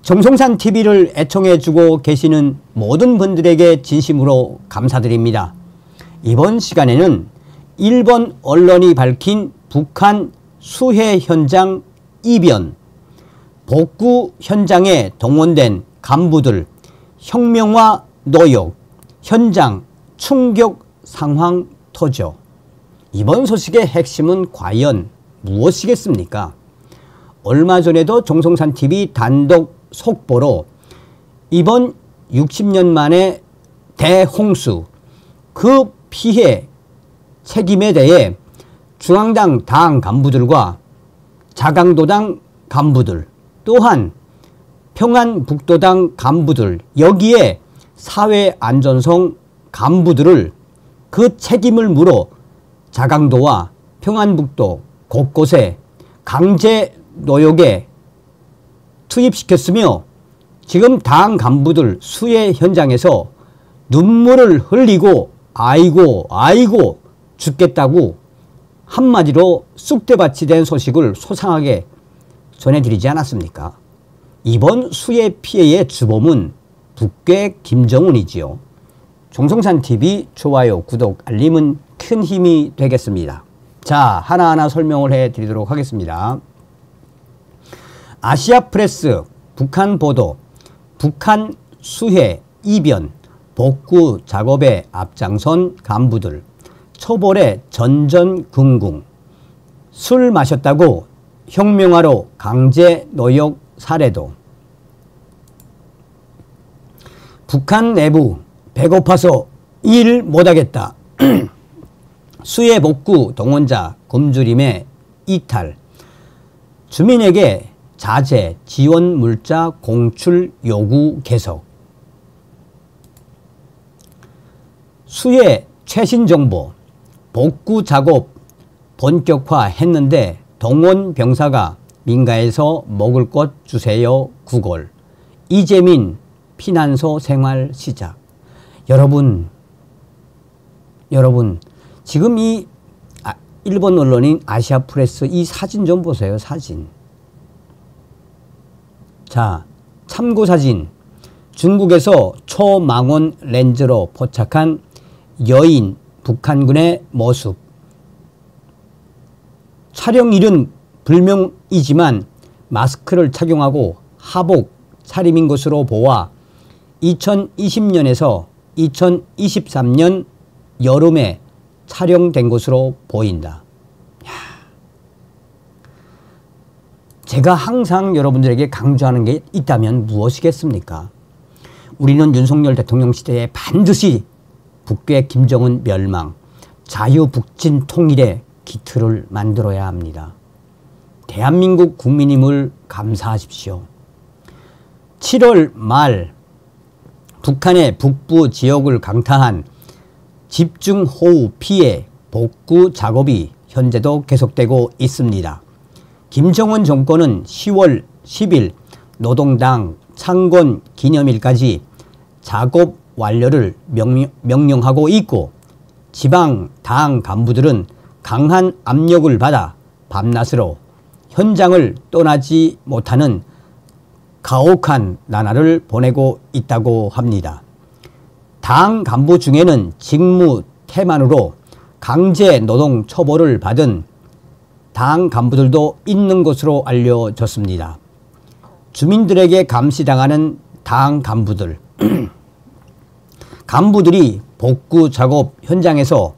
정성산 TV를 애청해주고 계시는 모든 분들에게 진심으로 감사드립니다. 이번 시간에는 일본 언론이 밝힌 북한 수해 현장 이변, 복구 현장에 동원된 간부들, 혁명화 노역, 현장 충격 상황 토조. 이번 소식의 핵심은 과연 무엇이겠습니까? 얼마 전에도 정성산TV 단독 속보로 이번 60년 만에 대홍수 그 피해 책임에 대해 중앙당 당 간부들과 자강도당 간부들 또한 평안북도당 간부들 여기에 사회안전성 간부들을 그 책임을 물어 자강도와 평안북도 곳곳에 강제 노역에 투입시켰으며 지금 당 간부들 수해 현장에서 눈물을 흘리고 아이고 죽겠다고 한마디로 쑥대밭이 된 소식을 소상하게 전해드리지 않았습니까? 이번 수해 피해의 주범은 북괴 김정은이지요. 정성산TV 좋아요, 구독, 알림은 큰 힘이 되겠습니다. 자, 하나하나 설명을 해드리도록 하겠습니다. 아시아프레스 북한 보도, 북한 수해 이변, 복구 작업에 앞장선 간부들, 처벌에 전전긍긍, 술 마셨다고 혁명화로 강제 노역 사례도, 북한 내부 배고파서 일 못하겠다, 수해 복구 동원자 굶주림에 이탈, 주민에게 자재, 지원 물자 공출 요구 계속. 수해 최신 정보, 복구 작업 본격화했는데 동원 병사가 민가에서 먹을 것 주세요 구걸. 이재민 피난소 생활 시작. 여러분 지금 이 일본 언론인 아시아프레스 이 사진 좀 보세요. 사진. 자, 참고사진. 중국에서 초망원 렌즈로 포착한 여인 북한군의 모습. 촬영일은 불명이지만 마스크를 착용하고 하복 차림인 것으로 보아 2020년에서 2023년 여름에 촬영된 것으로 보인다. 제가 항상 여러분들에게 강조하는 게 있다면 무엇이겠습니까? 우리는 윤석열 대통령 시대에 반드시 북괴 김정은 멸망, 자유북진 통일의 기틀을 만들어야 합니다. 대한민국 국민임을 감사하십시오. 7월 말 북한의 북부 지역을 강타한 집중호우 피해 복구 작업이 현재도 계속되고 있습니다. 김정은 정권은 10월 10일 노동당 창건 기념일까지 작업 완료를 명령하고 있고 지방 당 간부들은 강한 압력을 받아 밤낮으로 현장을 떠나지 못하는 가혹한 나날을 보내고 있다고 합니다. 당 간부 중에는 직무 태만으로 강제 노동 처벌을 받은 당 간부들도 있는 것으로 알려졌습니다. 주민들에게 감시당하는 당 간부들. 간부들이 복구 작업 현장에서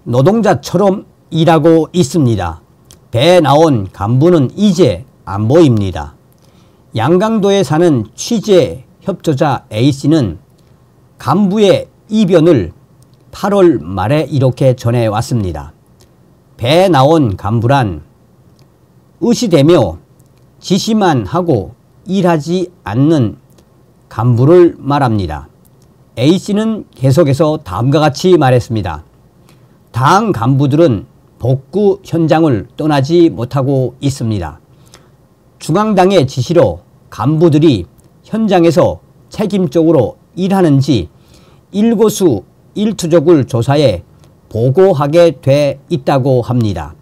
노동자처럼 일하고 있습니다. 배에 나온 간부는 이제 안 보입니다. 양강도에 사는 취재 협조자 A씨는 간부의 이변을 8월 말에 이렇게 전해왔습니다. 배에 나온 간부란 의시되며 지시만 하고 일하지 않는 간부를 말합니다. A씨는 계속해서 다음과 같이 말했습니다. 당 간부들은 복구 현장을 떠나지 못하고 있습니다. 중앙당의 지시로 간부들이 현장에서 책임적으로 일하는지 일거수 일투족을 조사해 보고하게 돼 있다고 합니다.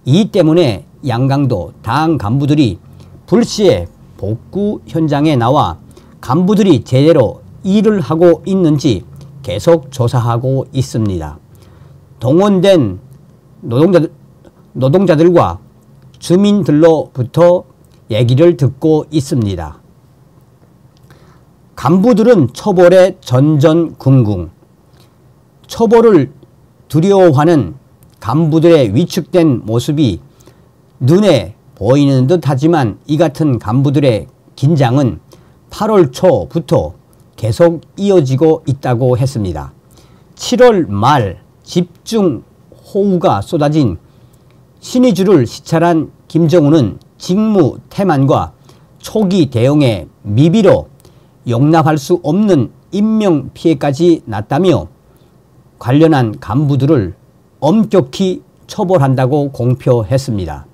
이 때문에 양강도 당 간부들이 불시에 복구 현장에 나와 간부들이 제대로 일을 하고 있는지 계속 조사하고 있습니다. 동원된 노동자들과 주민들로부터 얘기를 듣고 있습니다. 간부들은 처벌에 전전긍긍. 처벌을 두려워하는 간부들의 위축된 모습이 눈에 보이는 듯 하지만 이 같은 간부들의 긴장은 8월 초부터 계속 이어지고 있다고 했습니다. 7월 말 집중 호우가 쏟아진 신의주를 시찰한 김정은은 직무 태만과 초기 대응의 미비로 용납할 수 없는 인명피해까지 났다며 관련한 간부들을 엄격히 처벌한다고 공표했습니다.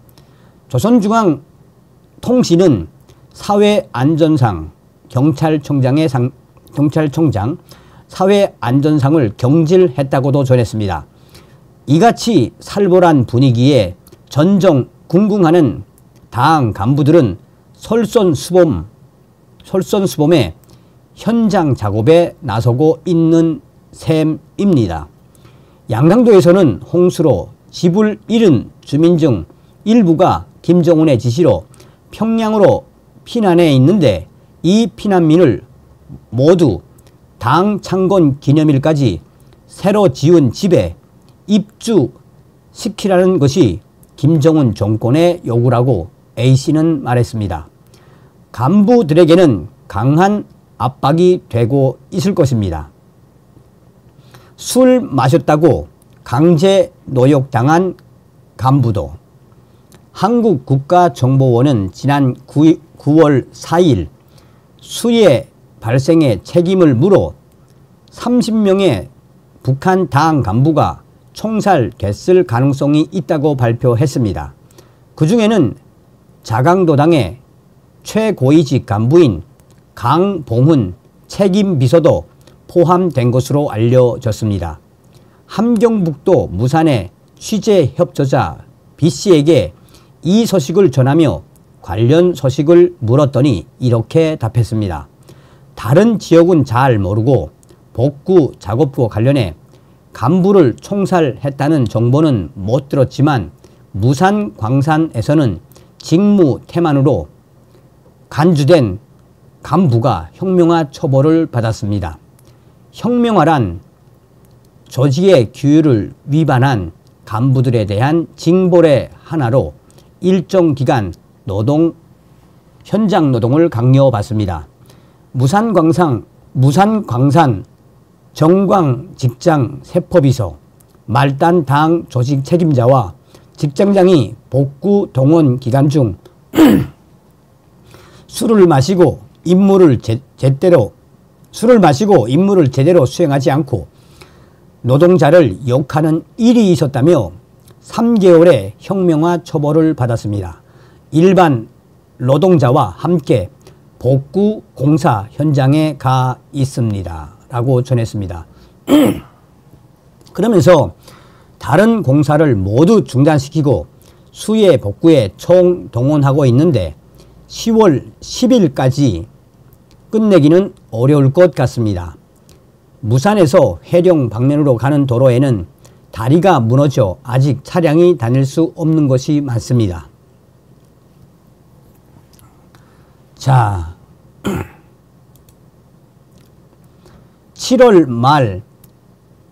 조선중앙통신은 사회안전상 경찰청장 사회안전상을 경질했다고도 전했습니다. 이같이 살벌한 분위기에 전전긍긍하는 당 간부들은 솔선수범에 현장 작업에 나서고 있는 셈입니다. 양강도에서는 홍수로 집을 잃은 주민 중 일부가 김정은의 지시로 평양으로 피난해 있는데 이 피난민을 모두 당 창건 기념일까지 새로 지은 집에 입주시키라는 것이 김정은 정권의 요구라고 A씨는 말했습니다. 간부들에게는 강한 압박이 되고 있을 것입니다. 술 마셨다고 강제 노역당한 간부도. 한국국가정보원은 지난 9월 4일 수해 발생의 책임을 물어 30명의 북한 당 간부가 총살됐을 가능성이 있다고 발표했습니다. 그 중에는 자강도당의 최고위직 간부인 강봉훈 책임비서도 포함된 것으로 알려졌습니다. 함경북도 무산의 취재협조자 B씨에게 이 소식을 전하며 관련 소식을 물었더니 이렇게 답했습니다. 다른 지역은 잘 모르고 복구 작업과 관련해 간부를 총살했다는 정보는 못 들었지만 무산 광산에서는 직무 태만으로 간주된 간부가 형명화 처벌을 받았습니다. 형명화란 조직의 규율을 위반한 간부들에 대한 징벌의 하나로 일정 기간 현장 노동을 강요받습니다. 무산광산 정광직장 세포비서 말단 당 조직 책임자와 직장장이 복구 동원 기간 중 술을 마시고 임무를 제대로 수행하지 않고 노동자를 욕하는 일이 있었다며 3개월의 형명화 처벌을 받았습니다. 일반 노동자와 함께 복구 공사 현장에 가 있습니다. 라고 전했습니다. 그러면서 다른 공사를 모두 중단시키고 수해 복구에 총동원하고 있는데 10월 10일까지 끝내기는 어려울 것 같습니다. 무산에서 해령 방면으로 가는 도로에는 다리가 무너져 아직 차량이 다닐 수 없는 곳이 많습니다. 자, 7월 말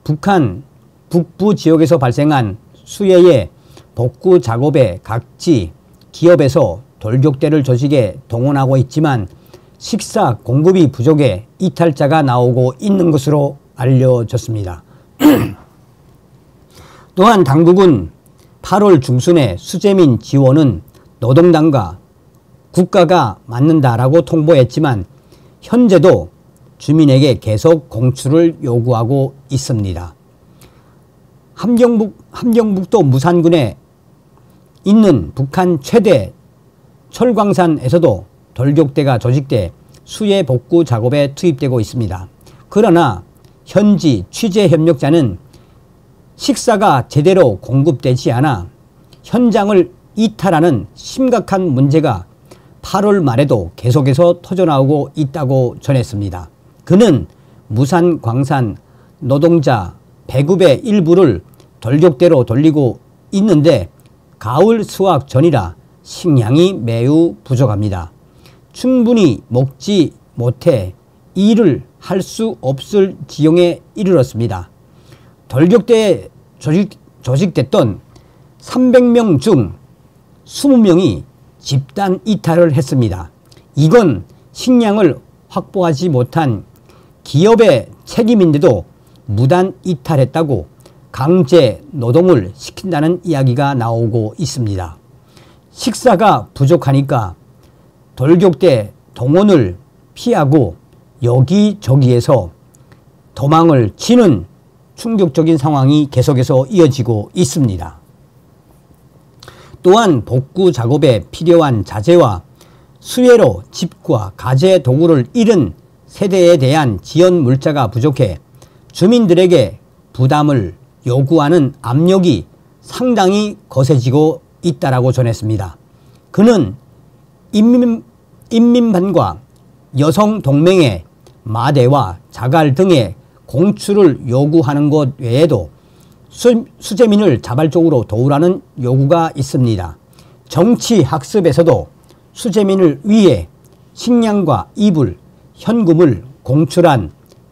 북한 북부 지역에서 발생한 수해의 복구 작업에 각지 기업에서 돌격대를 조직에 동원하고 있지만 식사 공급이 부족해 이탈자가 나오고 있는 것으로 알려졌습니다. 또한 당국은 8월 중순에 수재민 지원은 노동당과 국가가 맡는다라고 통보했지만 현재도 주민에게 계속 공출을 요구하고 있습니다. 함경북도 무산군에 있는 북한 최대 철광산에서도 돌격대가 조직돼 수해 복구 작업에 투입되고 있습니다. 그러나 현지 취재 협력자는 식사가 제대로 공급되지 않아 현장을 이탈하는 심각한 문제가 8월 말에도 계속해서 터져나오고 있다고 전했습니다. 그는 무산 광산 노동자 배급의 일부를 돌격대로 돌리고 있는데 가을 수확 전이라 식량이 매우 부족합니다. 충분히 먹지 못해 일을 할 수 없을 지경에 이르렀습니다. 돌격대에 조직됐던 300명 중 20명이 집단 이탈을 했습니다. 이건 식량을 확보하지 못한 기업의 책임인데도 무단 이탈했다고 강제 노동을 시킨다는 이야기가 나오고 있습니다. 식사가 부족하니까 돌격대 동원을 피하고 여기저기에서 도망을 치는 충격적인 상황이 계속해서 이어지고 있습니다. 또한 복구 작업에 필요한 자재와 수혜로 집과 가재 도구를 잃은 세대에 대한 지원 물자가 부족해 주민들에게 부담을 요구하는 압력이 상당히 거세지고 있다라고 전했습니다. 그는 인민반과 여성동맹의 마대와 자갈 등의 공출을 요구하는 것 외에도 수재민을 자발적으로 도우라는 요구가 있습니다. 정치학습에서도 수재민을 위해 식량과 이불, 현금을 공출한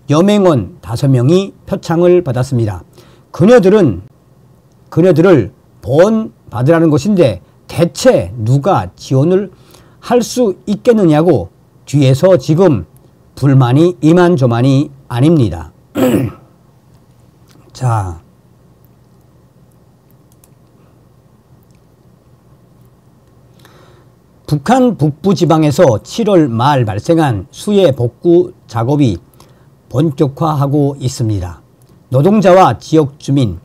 여맹원 5명이 표창을 받았습니다. 그녀들을 본받으라는 것인데 대체 누가 지원을 할 수 있겠느냐고 뒤에서 지금 불만이 이만저만이 아닙니다. 자, 북한 북부지방에서 7월 말 발생한 수해 복구 작업이 본격화하고 있습니다. 노동자와 지역 주민,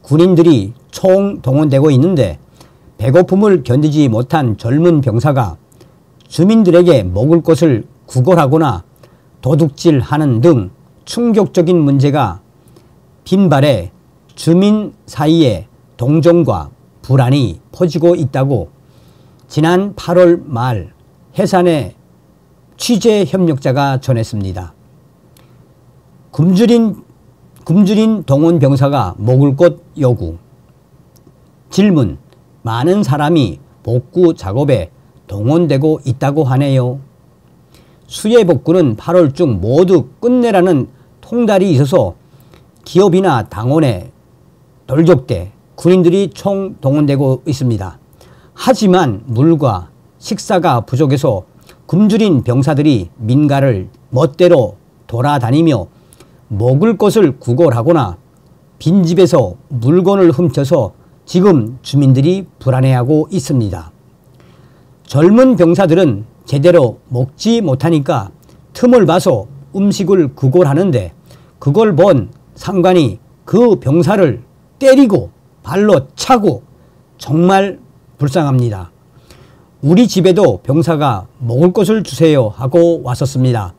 군인들이 총동원되고 있는데 배고픔을 견디지 못한 젊은 병사가 주민들에게 먹을 것을 구걸하거나 도둑질하는 등 충격적인 문제가 빈발해 주민 사이에 동정과 불안이 퍼지고 있다고 지난 8월 말 해산의 취재 협력자가 전했습니다. 굶주린 동원 병사가 먹을 것 요구. 질문. 많은 사람이 복구 작업에 동원되고 있다고 하네요. 수해 복구는 8월 중 모두 끝내라는 통달이 있어서 기업이나 당원의 돌격대, 군인들이 총동원되고 있습니다. 하지만 물과 식사가 부족해서 굶주린 병사들이 민가를 멋대로 돌아다니며 먹을 것을 구걸하거나 빈집에서 물건을 훔쳐서 지금 주민들이 불안해하고 있습니다. 젊은 병사들은 제대로 먹지 못하니까 틈을 봐서 음식을 구걸하는데 그걸 본 상관이 그 병사를 때리고 발로 차고 정말 불쌍합니다. 우리 집에도 병사가 먹을 것을 주세요 하고 왔었습니다.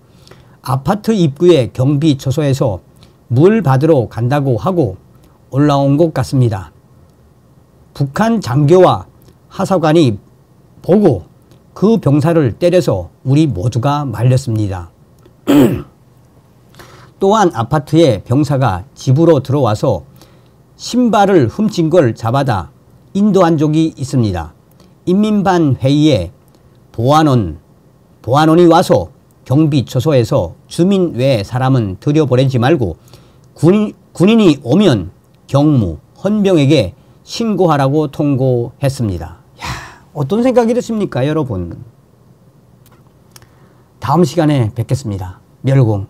아파트 입구에 경비 초소에서 물 받으러 간다고 하고 올라온 것 같습니다. 북한 장교와 하사관이 보고 그 병사를 때려서 우리 모두가 말렸습니다. 또한 아파트에 병사가 집으로 들어와서 신발을 훔친 걸 잡아다 인도한 적이 있습니다. 인민반 회의에 보안원이 와서 경비 초소에서 주민 외 사람은 들여보내지 말고 군인이 오면 경무, 헌병에게 신고하라고 통고했습니다. 어떤 생각이 드십니까, 여러분? 다음 시간에 뵙겠습니다. 멸공.